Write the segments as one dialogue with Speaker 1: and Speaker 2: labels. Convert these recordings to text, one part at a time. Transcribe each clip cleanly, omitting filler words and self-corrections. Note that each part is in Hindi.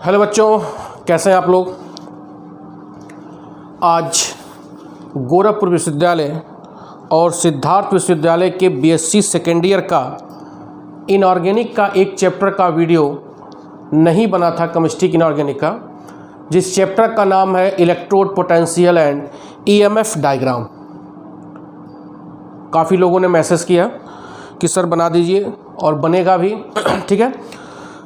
Speaker 1: हेलो बच्चों, कैसे हैं आप लोग। आज गोरखपुर विश्वविद्यालय और सिद्धार्थ विश्वविद्यालय के बीएससी सेकेंड ईयर का इनऑर्गेनिक का एक चैप्टर का वीडियो नहीं बना था, केमिस्ट्री इनऑर्गेनिक का, जिस चैप्टर का नाम है electrode potential and EMF diagram. काफ़ी लोगों ने मैसेज किया कि सर बना दीजिए और बनेगा भी ठीक है।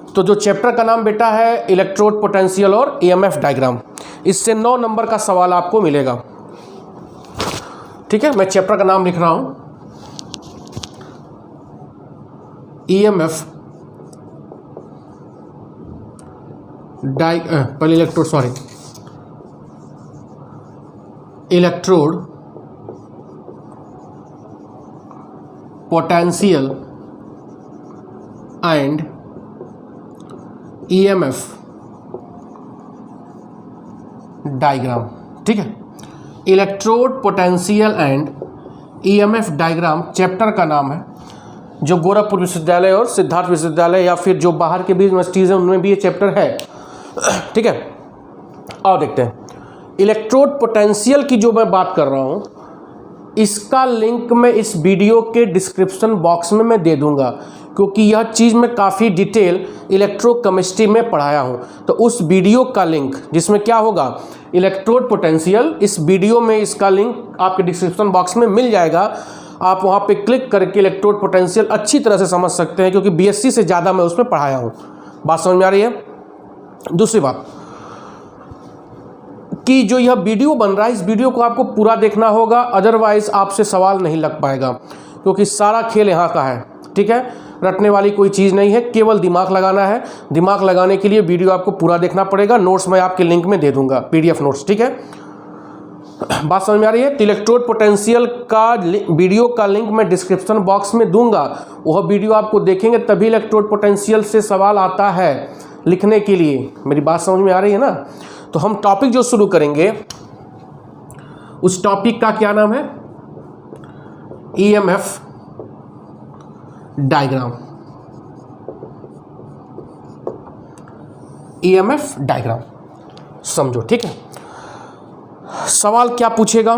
Speaker 1: तो जो चैप्टर का नाम बेटा है इलेक्ट्रोड पोटेंशियल और ईएमएफ डायग्राम, इससे 9 नंबर का सवाल आपको मिलेगा। ठीक है, मैं चैप्टर का नाम लिख रहा हूं, ईएमएफ पहले electrode potential and EMF diagram. ठीक है, electrode potential and EMF diagram chapter का नाम है, जो गोरखपुर विश्वविद्यालय और सिद्धार्थ विश्वविद्यालय या फिर जो बाहर के भी यूनिवर्सिटीज़ हैं उनमें भी ये चैप्टर है। ठीक है, आओ देखते हैं। इलेक्ट्रोड पोटेंशियल की जो मैं बात कर रहा हूँ, इसका लिंक मैं इस वीडियो के डिस्क्रिप्शन बॉक्स में मैं दे दूंगा, क्योंकि यह चीज़ मैं काफ़ी डिटेल इलेक्ट्रोकेमिस्ट्री में पढ़ाया हूँ। तो उस वीडियो का लिंक जिसमें क्या होगा इलेक्ट्रोड पोटेंशियल, इस वीडियो में इसका लिंक आपके डिस्क्रिप्शन बॉक्स में मिल जाएगा। आप वहाँ पे क्लिक करके इलेक्ट्रोड पोटेंशियल अच्छी तरह से समझ सकते हैं, क्योंकि बीएससी से ज़्यादा मैं उसमें पढ़ाया हूँ। बात समझ में आ रही है। दूसरी बात कि जो यह वीडियो बन रहा है, इस वीडियो को आपको पूरा देखना होगा, अदरवाइज आपसे सवाल नहीं लग पाएगा, क्योंकि सारा खेल यहाँ का है। ठीक है, रटने वाली कोई चीज़ नहीं है, केवल दिमाग लगाना है। दिमाग लगाने के लिए वीडियो आपको पूरा देखना पड़ेगा। नोट्स मैं आपके लिंक में दे दूंगा, पीडीएफ नोट्स। ठीक है, बात समझ में आ रही है। तो इलेक्ट्रोड पोटेंशियल का वीडियो का लिंक मैं डिस्क्रिप्शन बॉक्स में दूंगा, वह वीडियो आपको देखेंगे तभी इलेक्ट्रोड पोटेंशियल से सवाल आता है लिखने के लिए। मेरी बात समझ में आ रही है ना। तो हम टॉपिक जो शुरू करेंगे, उस टॉपिक का क्या नाम है, ईएमएफ डायग्राम। ईएमएफ डायग्राम समझो। ठीक है, सवाल क्या पूछेगा,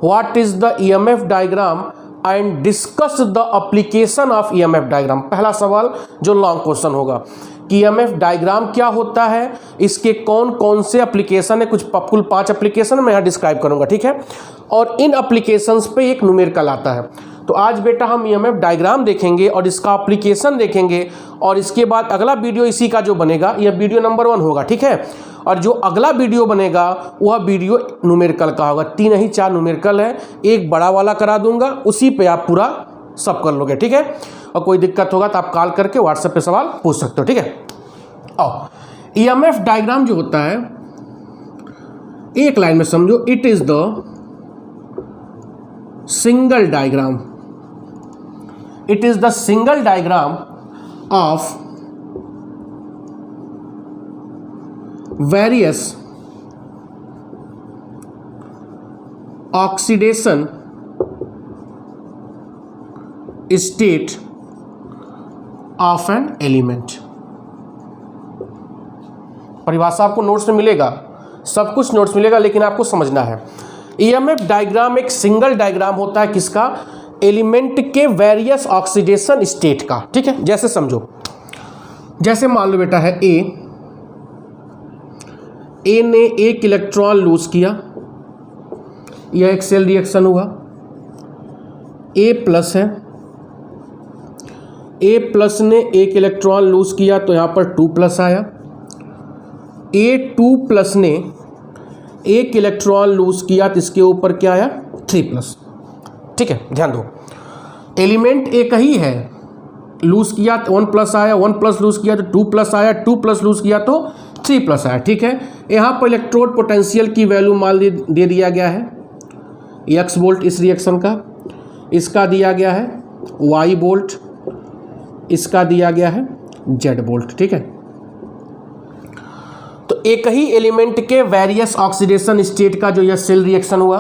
Speaker 1: what is the EMF diagram and discuss the application of EMF diagram. पहला सवाल जो लॉन्ग क्वेश्चन होगा कि ईएमएफ डायग्राम क्या होता है, इसके कौन कौन से एप्लीकेशन है, कुल 5 एप्लीकेशन मैं यहाँ डिस्क्राइब करूंगा। ठीक है, और इन एप्लीकेशंस पे एक न्यूमेरिकल आता है। तो आज बेटा हम ईएमएफ डायग्राम देखेंगे और इसका एप्लीकेशन देखेंगे, और इसके बाद अगला वीडियो इसी का जो बनेगा, यह वीडियो नंबर 1 होगा। ठीक है, और जो अगला वीडियो बनेगा वह वीडियो न्यूमेरिकल का होगा। 3 नहीं 4 न्यूमेरिकल है, एक बड़ा वाला करा दूंगा, उसी पे आप पूरा सब कर लोगे। ठीक है, और कोई दिक्कत होगा तो आप कॉल करके व्हाट्सएप पे सवाल पूछ सकते हो। ठीक है, आओ ईएमएफ डायग्राम जो होता है, एक लाइन में समझो, it is the single diagram, it is the single diagram of various oxidation state of an element. परिभाषा आपको नोट्स में मिलेगा, सब कुछ नोट्स मिलेगा, लेकिन आपको समझना है। ईएमएफ डायग्राम एक सिंगल डायग्राम होता है, किसका, एलिमेंट के वेरियस ऑक्सीडेशन स्टेट का। ठीक है, जैसे समझो, जैसे मान लो बेटा है ए ने एक इलेक्ट्रॉन लूज किया, यह एक सेल रिएक्शन हुआ। ए प्लस है, ए प्लस ने एक इलेक्ट्रॉन लूज किया तो यहां पर 2 प्लस आया। A2 प्लस ने एक इलेक्ट्रॉन लूज किया तो इसके ऊपर क्या आया, 3 प्लस। ठीक है, ध्यान दो, एलिमेंट एक ही है, लूज किया तो 1 प्लस आया, 1 प्लस लूज किया तो 2 प्लस आया, 2 प्लस लूज किया तो 3 प्लस आया। ठीक है, यहाँ पर इलेक्ट्रोड पोटेंशियल की वैल्यू मान दे दिया गया है x वोल्ट इस रिएक्शन का, इसका दिया गया है y वोल्ट, इसका दिया गया है z वोल्ट। ठीक है, तो एक ही एलिमेंट के वेरियस ऑक्सीडेशन स्टेट का जो यह सेल रिएक्शन हुआ,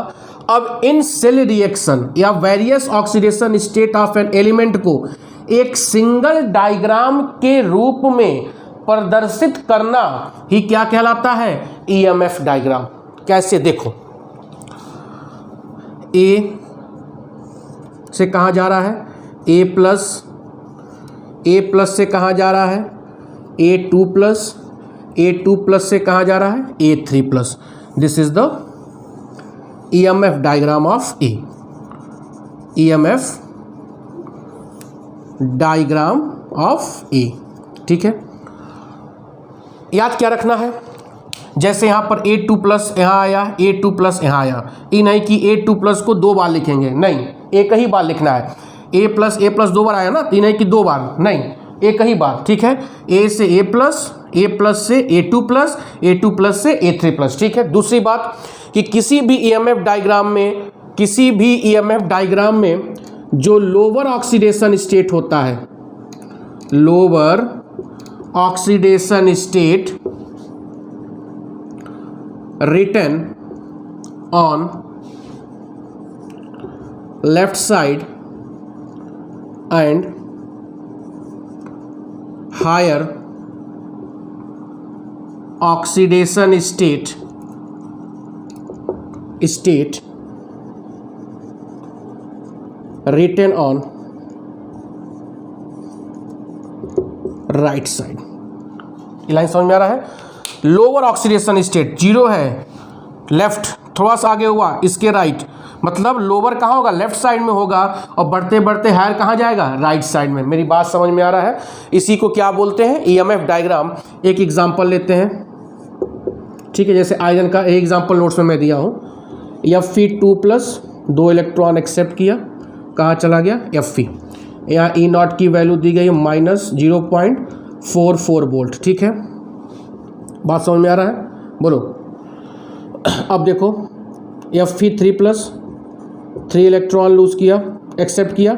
Speaker 1: अब इन सेल रिएक्शन या various oxidation state of an element को एक सिंगल डायग्राम के रूप में प्रदर्शित करना ही क्या कहलाता है, ईएमएफ डायग्राम। कैसे, देखो ए से कहाँ जा रहा है, ए प्लस से कहाँ जा रहा है, A2 प्लस से कहाँ जा रहा है, A3 plus. This is the EMF diagram of A, EMF diagram of A. ठीक है, याद क्या रखना है, जैसे यहाँ पर A2 प्लस यहाँ आया, A2 प्लस यहाँ आया, ये नहीं कि A2 प्लस को 2 बार लिखेंगे, नहीं, एक ही बार लिखना है। A प्लस 2 बार आया ना, ये नहीं कि 2 बार, नहीं, एक ही बार। ठीक है, A से A प्लस से A2 प्लस से A3 प्लस। ठीक है, दूसरी बात कि किसी भी ईएमएफ डायग्राम में जो लोअर ऑक्सीडेशन स्टेट होता है, lower oxidation state written on left side and higher oxidation state written on right side। ये लाइन समझ में आ रहा है। लोअर ऑक्सीडेशन स्टेट 0 है, लेफ्ट थोड़ा सा आगे हुआ इसके राइट, मतलब लोअर कहाँ होगा, लेफ्ट साइड में होगा, और बढ़ते बढ़ते हायर कहाँ जाएगा, राइट साइड में। मेरी बात समझ में आ रहा है। इसी को क्या बोलते हैं, ईएमएफ डायग्राम। एक एग्जांपल लेते हैं, ठीक है, जैसे आयरन का एक एग्जांपल नोट्स में मैं दिया हूँ। Fe2 प्लस 2 इलेक्ट्रॉन एक्सेप्ट किया, कहाँ चला गया, Fe। यहाँ E0 की वैल्यू दी गई माइनस 0.44 वोल्ट। ठीक है, बात समझ में आ रहा है, बोलो। अब देखो Fe3 प्लस 3 इलेक्ट्रॉन लूज किया, एक्सेप्ट किया,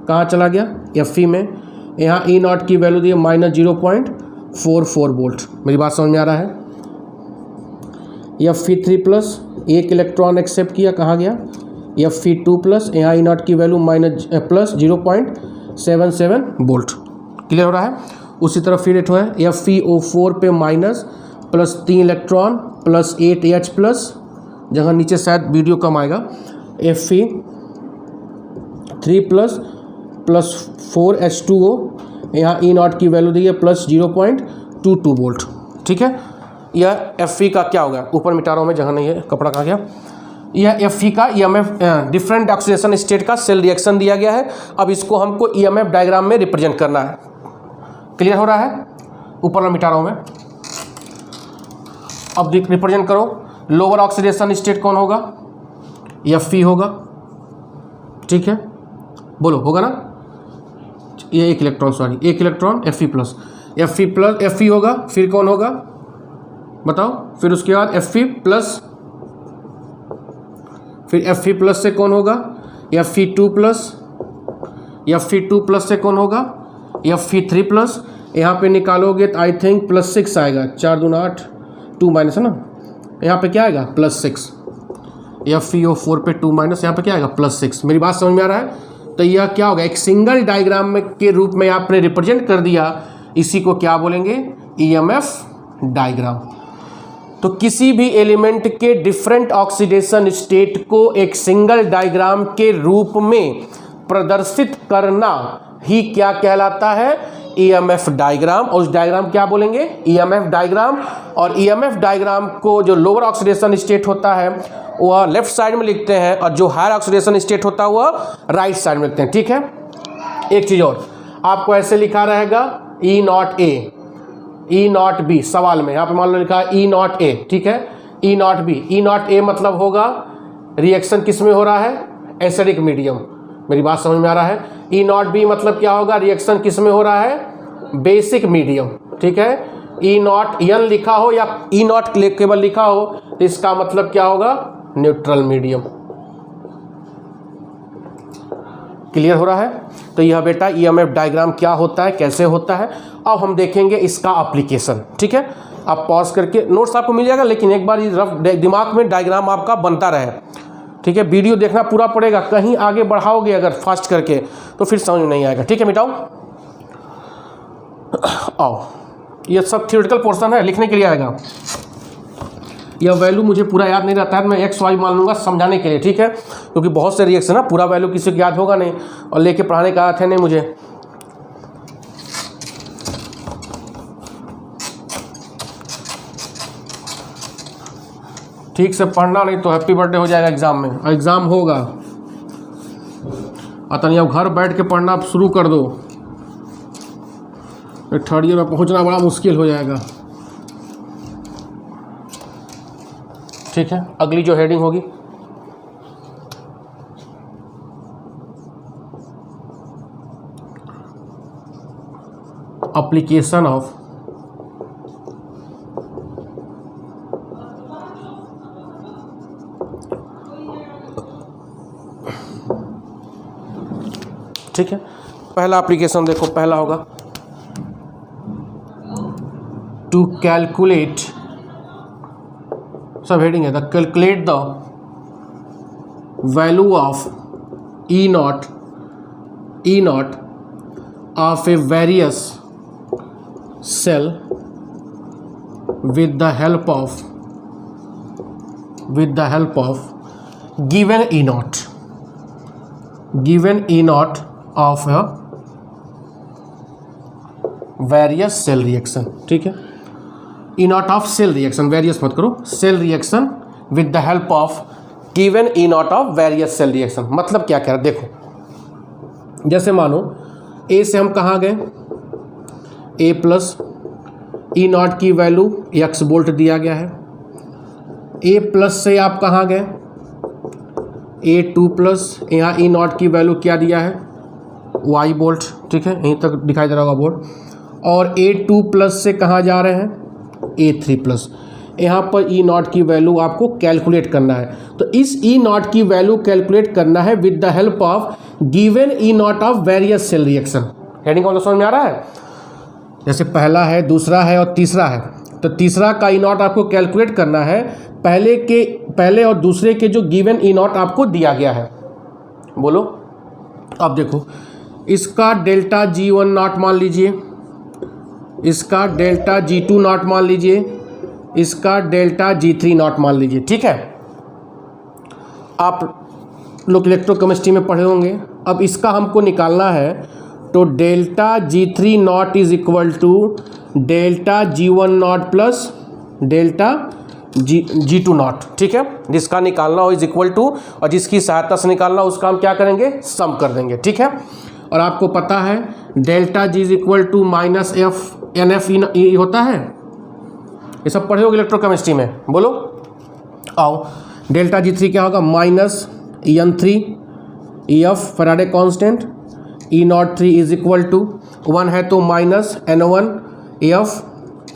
Speaker 1: कहाँ चला गया, Fe में। यहाँ E0 की वैल्यू दी माइनस 0.44 वोल्ट। मेरी बात समझ में आ रहा है। Fe3 प्लस 1 इलेक्ट्रॉन एक्सेप्ट किया, कहाँ गया, Fe2 प्लस, यहाँ E0 की value minus plus 0.77 volt. Clear हो रहा है। उसी तरह फिर एक है FeO4 पे minus plus 3 electron plus 8H plus, जगह नीचे शायद वीडियो कम आएगा, Fe3 प्लस 4H2O, यहाँ E0 की वैल्यू दी है प्लस 0.22 वोल्ट। ठीक है, यह Fe का क्या होगा, ऊपर मिटा रहा हूँ मैं, जगह नहीं है, कपड़ा कहाँ गया। यह Fe का ईएमएफ डिफरेंट ऑक्सीडेशन स्टेट का सेल रिएक्शन दिया गया है। अब इसको हमको ईएमएफ डायग्राम में रिप्रेजेंट करना है। क्लियर हो रहा है, ऊपर में मिटा रहा हूँ मैं। अब रिप्रेजेंट करो, लोअर ऑक्सीडेशन स्टेट कौन होगा, Fe होगा। ठीक है, बोलो, होगा ना, ये 1 electron, sorry 1 electron Fe plus Fe होगा। फिर कौन होगा बताओ, फिर उसके बाद Fe प्लस, फिर Fe प्लस से कौन होगा, Fe2 प्लस से कौन होगा, Fe3 प्लस। यहाँ पे निकालोगे तो आई थिंक प्लस 6 आएगा, 4 दूना 8, 2 माइनस है ना, यहाँ पे क्या आएगा, प्लस 6। FeO4 पे 2 माइनस, यहाँ पे क्या आएगा, प्लस 6। मेरी बात समझ में आ रहा है। तो यह क्या होगा, एक सिंगल डायग्राम में के रूप में आपने रिप्रेजेंट कर दिया, इसी को क्या बोलेंगे, ईएमएफ डायग्राम। तो किसी भी एलिमेंट के डिफरेंट ऑक्सीडेशन स्टेट को एक सिंगल डायग्राम के रूप में प्रदर्शित करना ही क्या कहलाता है, ईएमएफ डायग्राम। और उस डायग्राम क्या बोलेंगे, ईएमएफ डायग्राम। और ईएमएफ डायग्राम को जो लोअर ऑक्सीडेशन स्टेट होता है वह लेफ्ट साइड में लिखते हैं, और जो हायर ऑक्सीडेशन स्टेट होता है वह राइट साइड में लिखते हैं। ठीक है, एक चीज़ और, आपको ऐसे लिखा रहेगा E0A E0B, सवाल में यहाँ पे मान लो लिखा है E0A। ठीक है, E0B E0A मतलब होगा रिएक्शन किस में हो रहा है, एसिडिक मीडियम। मेरी बात समझ में आ रहा है। E0B मतलब क्या होगा, रिएक्शन किस में हो रहा है, बेसिक मीडियम। ठीक है, E0N लिखा हो या E0 केवल लिखा हो तो इसका मतलब क्या होगा, न्यूट्रल मीडियम। क्लियर हो रहा है। तो यह बेटा ईएमएफ डायग्राम क्या होता है, कैसे होता है, अब हम देखेंगे इसका एप्लीकेशन। ठीक है, आप पॉज करके नोट्स आपको मिल जाएगा, लेकिन एक बार ये रफ दिमाग में डायग्राम आपका बनता रहे। ठीक है, वीडियो देखना पूरा पड़ेगा, कहीं आगे बढ़ाओगे अगर फास्ट करके तो फिर समझ में नहीं आएगा। ठीक है, मिटाओ, आओ ये सब थियोरेटिकल पोर्शन है, लिखने के लिए आएगा। यह वैल्यू मुझे पूरा याद नहीं रहता है, मैं एक्स वाई मान लूँगा समझाने के लिए, ठीक है, क्योंकि बहुत से रिएक्शन है, पूरा वैल्यू किसी को याद होगा नहीं और लेके पढ़ाने का आदत है नहीं मुझे। ठीक से पढ़ना नहीं तो हैप्पी बर्थडे हो जाएगा एग्ज़ाम में, और एग्ज़ाम होगा। अतन अब घर बैठ के पढ़ना शुरू कर दो, थर्ड ईयर में पहुंचना बड़ा मुश्किल हो जाएगा। ठीक है, अगली जो हेडिंग होगी एप्लीकेशन ऑफ ठीक है, पहला एप्लीकेशन देखो, पहला होगा टू कैलकुलेट, सब हेडिंग है, the calculate the value of E not of a various cell with the help of given E naught of a various cell reaction। ठीक है, E naught of cell reaction, various मत करो, cell reaction with the help of given E naught of various cell reaction। मतलब क्या कह रहा है, देखो, जैसे मानो A से हम कहाँ गए, A प्लस E नॉट की वैल्यू x वोल्ट दिया गया है। A प्लस से आप कहाँ गए, A2 प्लस, यहाँ E नॉट की वैल्यू क्या दिया है, y वोल्ट। ठीक है, यहीं तक दिखाई दे रहा होगा बोर्ड। और A2 प्लस से कहाँ जा रहे हैं, A3 प्लस। यहाँ पर E नॉट की वैल्यू आपको कैलकुलेट करना है, तो इस E नॉट की वैल्यू कैलकुलेट करना है with the help of given E not of various cell reaction. Heading का समझ में आ रहा है, जैसे पहला है, दूसरा है और तीसरा है, तो तीसरा का ई नॉट आपको कैलकुलेट करना है पहले और दूसरे के जो गिवन ई नॉट आपको दिया गया है। बोलो, अब देखो, इसका डेल्टा G1 नॉट मान लीजिए, इसका डेल्टा G2 नॉट मान लीजिए, इसका डेल्टा G3 नॉट मान लीजिए। ठीक है, आप लोग इलेक्ट्रोकेमिस्ट्री में पढ़े होंगे। अब इसका हमको निकालना है, तो delta G3 not is equal to delta G1 not plus delta G2 not. ठीक है, जिसका निकालना हो इज इक्वल टू, और जिसकी सहायता से निकालना उसका हम क्या करेंगे, सम कर देंगे। ठीक है, और आपको पता है delta G is equal to minus F N F E होता है, ये सब पढ़े होगे इलेक्ट्रोकेमिस्ट्री में। बोलो, आओ, डेल्टा G3 क्या होगा, minus N3 EF Faraday constant, E not 3 is equal to 1 है तो minus N1 F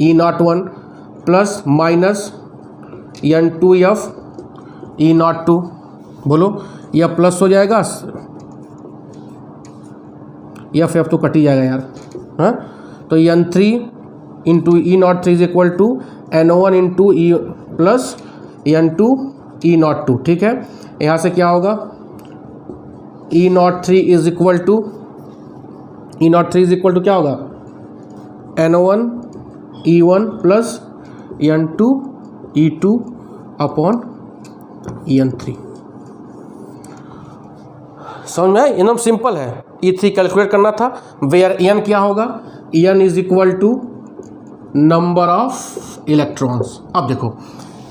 Speaker 1: E not 1 plus minus N2 F E not 2। बोलो, यह प्लस हो जाएगा, F तो कट ही जाएगा यार, हाँ, तो N3 into E not 3 is equal to N1 into E plus N2 E not 2। ठीक है, यहाँ से क्या होगा, E not 3 is equal to क्या होगा, N1 E1 plus N2 E2 upon N3। समझ में आया, एकदम सिंपल है। E3 कैलकुलेट करना था, वेयर N क्या होगा, N is equal to number of electrons. अब देखो,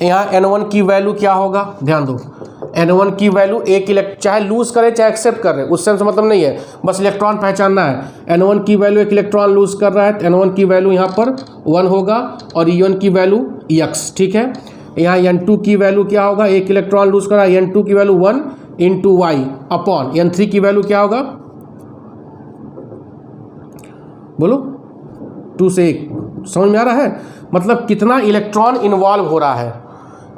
Speaker 1: यहाँ N1 की वैल्यू क्या होगा, ध्यान दो, N1 की वैल्यू एक चाहे लूज करे चाहे एक्सेप्ट कर रहे, उससे हमसे मतलब नहीं है, बस इलेक्ट्रॉन पहचानना है। N1 की वैल्यू एक इलेक्ट्रॉन लूज कर रहा है, तो N1 की वैल्यू यहाँ पर 1 होगा, और E1 की वैल्यू x। ठीक है, यहाँ N2 की वैल्यू क्या होगा, एक इलेक्ट्रॉन लूज कर रहा है, N2 की value 1 into y upon N3 की वैल्यू क्या होगा, बोलो, 2 से 1। समझ में आ रहा है, मतलब कितना इलेक्ट्रॉन इन्वॉल्व हो रहा है,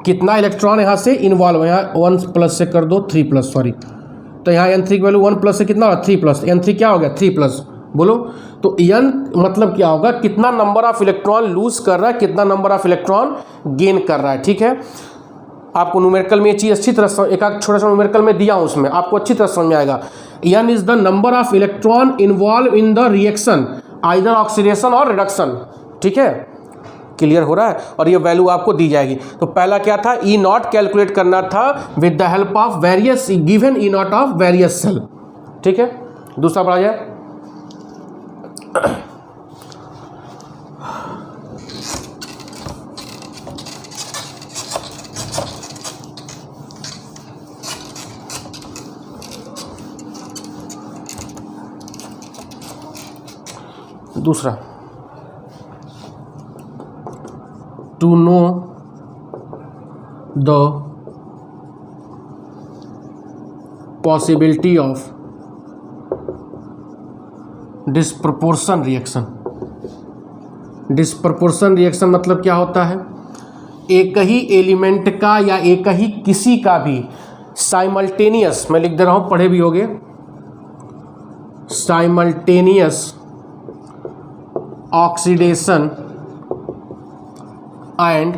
Speaker 1: कितना इलेक्ट्रॉन यहाँ से इन्वॉल्व है। यहाँ 1 प्लस से कर दो 3 प्लस, सॉरी, तो यहाँ N3 की वैल्यू 1 प्लस से कितना होगा, 3 प्लस, N3 क्या हो गया, 3 प्लस। बोलो, तो N मतलब क्या होगा, कितना नंबर ऑफ इलेक्ट्रॉन लूज कर रहा है, कितना नंबर ऑफ इलेक्ट्रॉन गेन कर रहा है। ठीक है, आपको न्यूमेरिकल में ये चीज़ अच्छी तरह से, एक छोटा सा न्यूमेरिकल में दिया हूँ, उसमें आपको अच्छी तरह समझ में आएगा। N is the number of electron involve in the reaction either oxidation और रिडक्शन। ठीक है, क्लियर हो रहा है। और ये वैल्यू आपको दी जाएगी। तो पहला क्या था, ई नॉट कैलकुलेट करना था with the help of various given E not of various cell, ठीक है। दूसरा पढ़ा जाए। दूसरा, to know the possibility of disproportion reaction. Disproportion reaction मतलब क्या होता है, एक ही एलिमेंट का या एक ही किसी का भी साइमल्टेनियस, मैं लिख दे रहा हूं, पढ़े भी होगे, simultaneous oxidation and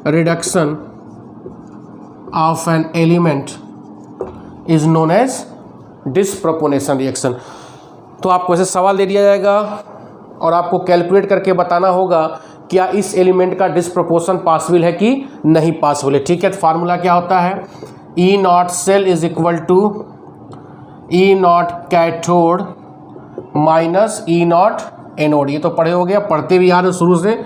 Speaker 1: reduction of an element is known as disproportion reaction. तो आपको ऐसे सवाल दे दिया जाएगा और आपको कैलकुलेट करके बताना होगा क्या इस एलिमेंट का डिस्प्रपोर्शन पॉसिबल है कि नहीं पॉसिबल है, ठीक है। तो फार्मूला क्या होता है, E naught cell is equal to E naught cathode minus E naught anode. ये तो पढ़े हो गया, पढ़ते भी आ रहे शुरू से।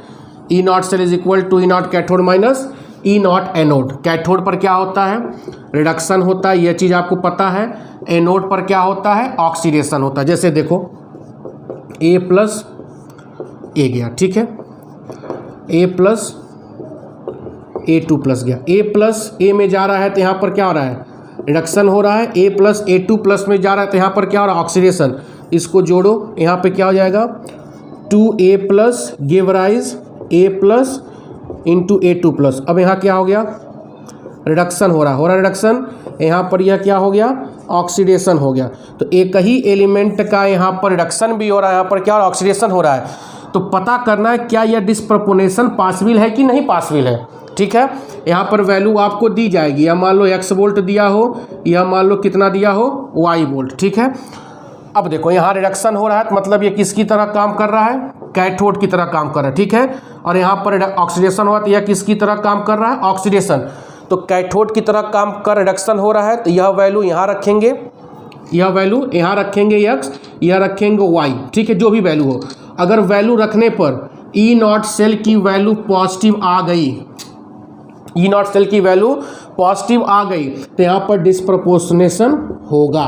Speaker 1: E naught cell is equal to E naught cathode minus E naught anode. Cathode पर क्या होता है, रिडक्शन होता है, यह चीज़ आपको पता है। एनोड पर क्या होता है, ऑक्सीडेशन होता है। जैसे देखो ए प्लस ए गया, ठीक है, ए प्लस ए टू प्लस गया, ए प्लस ए में जा रहा है तो यहाँ पर क्या हो रहा है, रिडक्शन हो रहा है। ए प्लस ए टू प्लस में जा रहा है तो यहाँ पर क्या हो रहा है, ऑक्सीडेशन। इसको जोड़ो, यहाँ पे क्या हो जाएगा, 2a plus give rise a plus into A two plus. अब यहाँ क्या हो गया, रिडक्शन हो रहा है रिडक्शन। यहाँ पर यह क्या हो गया, ऑक्सीडेशन हो गया। तो एक ही एलिमेंट का यहाँ पर रिडक्शन भी हो रहा है, यहाँ पर क्या हो रहा है, ऑक्सीडेशन हो रहा है। तो पता करना है क्या यह डिस्प्रपोर्शन पॉसिबल है कि नहीं पॉसिबल है, ठीक है। यहाँ पर वैल्यू आपको दी जाएगी, या मान लो x वोल्ट दिया हो, या मान लो कितना दिया हो, y वोल्ट, ठीक है। अब देखो यहाँ रिडक्शन हो रहा है तो मतलब ये किसकी तरह काम कर रहा है, कैथोड की तरह काम कर रहा है, ठीक है। और यहाँ पर ऑक्सीडेशन हुआ तो यह किसकी तरह काम कर रहा है, ऑक्सीडेशन। तो कैथोड की तरह काम कर रिडक्शन हो रहा है तो यह वैल्यू यहाँ रखेंगे, यह वैल्यू यहाँ रखेंगे x, यह रखेंगे y, ठीक है, जो भी वैल्यू हो। अगर वैल्यू रखने पर ई नॉट सेल की वैल्यू पॉजिटिव आ गई, ई नॉट सेल की वैल्यू पॉजिटिव आ गई तो यहाँ पर डिस्प्रपोर्शनेशन होगा,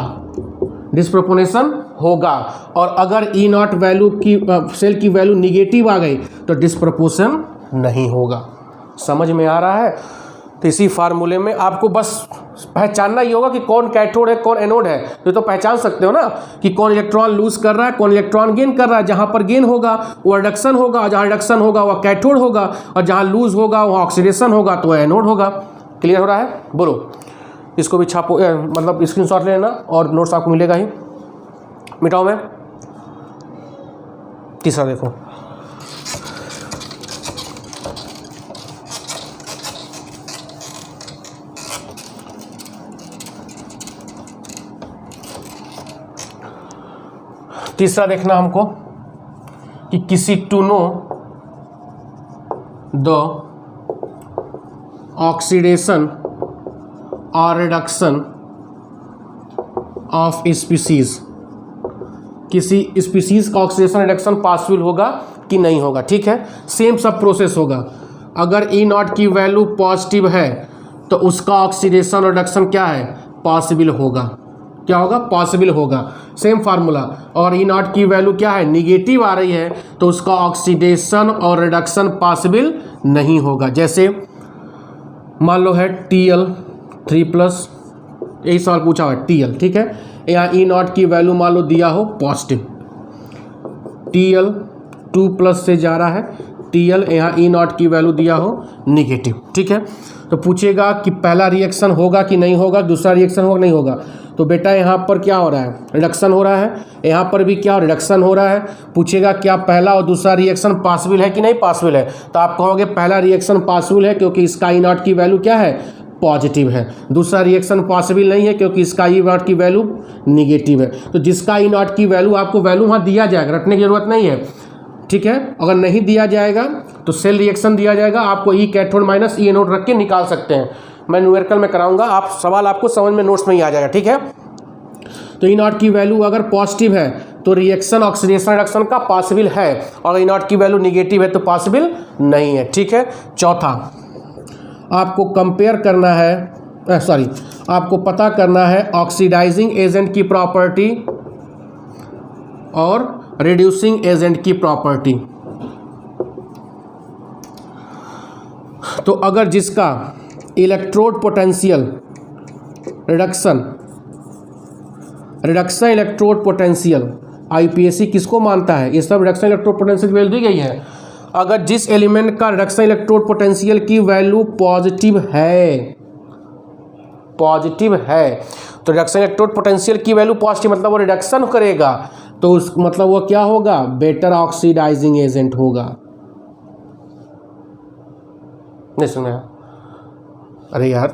Speaker 1: डिस्प्रपोर्शनेशन होगा। और अगर ई नॉट वैल्यू की सेल की वैल्यू निगेटिव आ गई तो डिस्प्रपोर्शन नहीं होगा। समझ में आ रहा है। तो इसी फार्मूले में आपको बस पहचानना ही होगा कि कौन कैथोड है कौन एनोड है। तो ये तो पहचान सकते हो ना कि कौन इलेक्ट्रॉन लूज कर रहा है कौन इलेक्ट्रॉन गेन कर रहा है। जहाँ पर गेन होगा वो रिडक्शन होगा, जहाँ रिडक्शन होगा वह कैथोड होगा, और जहाँ लूज होगा वहाँ ऑक्सीडेशन होगा तो वह एनोड होगा। क्लियर हो रहा है, बोलो। इसको भी छापो, मतलब स्क्रीनशॉट ले लेना और नोट्स आपको मिलेगा ही। मिटाओ मैं तीसरा देखो, तीसरा देखना हमको कि किसी टू नो द ऑक्सीडेशन और रिडक्शन ऑफ स्पीसीज, किसी स्पीसीज का ऑक्सीडेशन रिडक्शन पॉसिबल होगा कि नहीं होगा। ठीक है, सेम सब प्रोसेस होगा। अगर ई नॉट की वैल्यू पॉजिटिव है तो उसका ऑक्सीडेशन रिडक्शन क्या है, पॉसिबल होगा। क्या होगा, पॉसिबल होगा। Same formula. और ई नॉट की वैल्यू क्या है, निगेटिव आ रही है तो उसका ऑक्सीडेशन और रिडक्शन पॉसिबल नहीं होगा। जैसे मान लो है Tl3+, यही सवाल पूछा हुआ है Tl, ठीक है। यहाँ ई नॉट की वैल्यू मान लो दिया हो पॉजिटिव, Tl2+ से जा रहा है, Tl यहाँ ई नॉट की वैल्यू दिया हो निगेटिव, ठीक है। तो पूछेगा कि पहला रिएक्शन होगा कि नहीं होगा, दूसरा रिएक्शन होगा नहीं होगा। तो बेटा यहाँ पर क्या हो रहा है, रिडक्शन हो रहा है, यहाँ पर भी क्या रिडक्शन हो रहा है। पूछेगा क्या पहला और दूसरा रिएक्शन पॉसिबल है कि नहीं पॉसिबल है। तो आप कहोगे पहला रिएक्शन पॉसिबल है क्योंकि इसका ई नॉट की वैल्यू क्या है, पॉजिटिव है। दूसरा रिएक्शन पॉसिबल नहीं है क्योंकि इसका ई नॉट की वैल्यू निगेटिव है। तो जिसका ई नॉट की वैल्यू, आपको वैल्यू वहाँ दिया जाएगा, रटने की जरूरत नहीं है। ठीक है। अगर नहीं दिया जाएगा तो सेल रिएक्शन दिया जाएगा, आपको ई कैथोड माइनस ई एनोड रख के निकाल सकते हैं। मैं न्यूमेरिकल में कराऊंगा, आप सवाल आपको समझ में नोट्स में ही आ जाएगा, ठीक है। तो ई नॉट की वैल्यू अगर पॉजिटिव है तो रिएक्शन ऑक्सीडेशन रिडक्शन का पॉसिबल है, और ई नॉट की वैल्यू निगेटिव है तो पॉसिबल नहीं है, ठीक है। चौथा, आपको कंपेयर करना है, आपको पता करना है ऑक्सीडाइजिंग एजेंट की प्रॉपर्टी और रिड्यूसिंग एजेंट की प्रॉपर्टी। तो अगर जिसका electrode potential reduction electrode potential, IUPAC किसको मानता है, ये सब रिडक्शन इलेक्ट्रोड पोटेंशियल वैल्यू दी गई है। अगर जिस एलिमेंट का रिडक्शन इलेक्ट्रोड पोटेंशियल की वैल्यू पॉजिटिव है तो रिडक्शन इलेक्ट्रोड पोटेंशियल की वैल्यू पॉजिटिव मतलब वो रिडक्शन करेगा, तो उस मतलब वो क्या होगा, बेटर ऑक्सीडाइजिंग एजेंट होगा। नहीं सुना? अरे यार,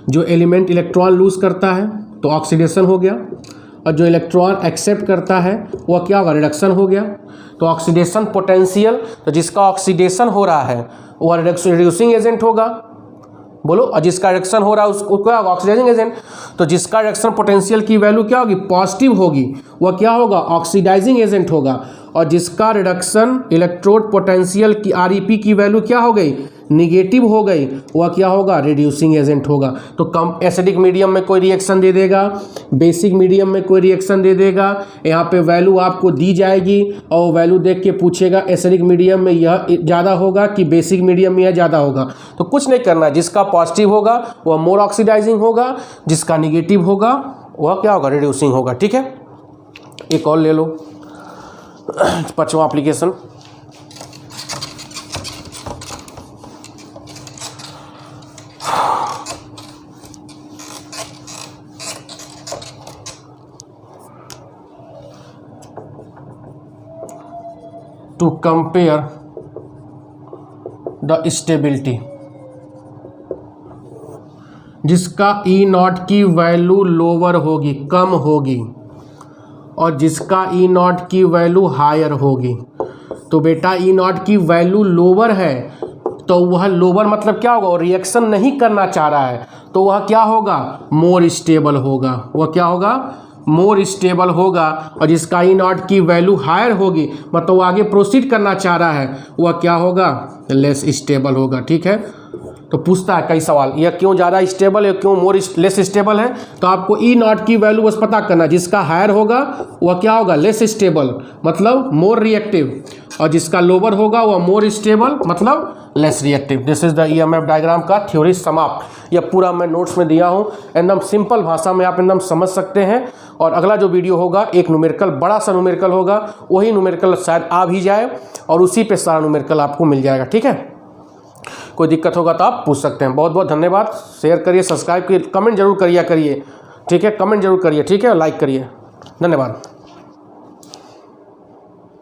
Speaker 1: जो एलिमेंट इलेक्ट्रॉन लूज करता है तो ऑक्सीडेशन हो गया, और जो इलेक्ट्रॉन एक्सेप्ट करता है वह क्या होगा, रिडक्शन हो गया। तो ऑक्सीडेशन पोटेंशियल, तो जिसका ऑक्सीडेशन हो रहा है वह रिड्यूसिंग एजेंट होगा, बोलो। और जिसका रिडक्शन हो रहा है उसको क्या होगा, ऑक्सीडाइजिंग एजेंट। तो जिसका रिडक्शन पोटेंशियल की वैल्यू क्या होगी, पॉजिटिव होगी, वह क्या होगा, ऑक्सीडाइजिंग एजेंट होगा। और जिसका रिडक्शन इलेक्ट्रोड पोटेंशियल की आरईपी की वैल्यू क्या हो गई, निगेटिव हो गई, वह क्या होगा, रिड्यूसिंग एजेंट होगा। तो कम एसिडिक मीडियम में कोई रिएक्शन दे देगा, बेसिक मीडियम में कोई रिएक्शन दे देगा, यहाँ पे वैल्यू आपको दी जाएगी और वैल्यू देख के पूछेगा एसिडिक मीडियम में यह ज़्यादा होगा कि बेसिक मीडियम में यह ज़्यादा होगा। तो कुछ नहीं करना, जिसका पॉजिटिव होगा वह मोर ऑक्सीडाइजिंग होगा, जिसका निगेटिव होगा वह क्या होगा, रिड्यूसिंग होगा, ठीक है। एक और ले लो, पांचवा application. To compare the stability, जिसका ई नॉट की वैल्यू लोअर होगी, कम होगी, और जिसका ई नॉट की वैल्यू हायर होगी। तो बेटा ई नॉट की वैल्यू लोअर है तो वह लोअर मतलब क्या होगा, रिएक्शन नहीं करना चाह रहा है, तो वह क्या होगा, मोर स्टेबल होगा। वह क्या होगा, मोर स्टेबल होगा। और जिसका ई नॉट की वैल्यू हायर होगी मतलब वो आगे प्रोसीड करना चाह रहा है, वह क्या होगा, लेस स्टेबल होगा, ठीक है। तो पूछता है कई सवाल, यह क्यों ज़्यादा स्टेबल है, क्यों मोर लेस स्टेबल है। तो आपको ई नॉट की वैल्यू बस पता करना, जिसका हायर होगा वह क्या होगा, लेस स्टेबल मतलब मोर रिएक्टिव, और जिसका लोअर होगा वह मोर स्टेबल मतलब less reactive. This is the EMF diagram का थ्योरी समाप्त। यह पूरा मैं नोट्स में दिया हूँ, एकदम सिंपल भाषा में आप एकदम समझ सकते हैं। और अगला जो वीडियो होगा एक न्यूमेरिकल, बड़ा सा न्यूमेरिकल होगा, वही न्यूमेरिकल शायद आ भी जाए और उसी पे सारा न्यूमेरिकल आपको मिल जाएगा, ठीक है। कोई दिक्कत होगा तो आप पूछ सकते हैं। बहुत बहुत धन्यवाद। शेयर करिए, सब्सक्राइब करिए, कमेंट जरूर करिए, ठीक है, कमेंट जरूर करिए, ठीक है, लाइक करिए। धन्यवाद।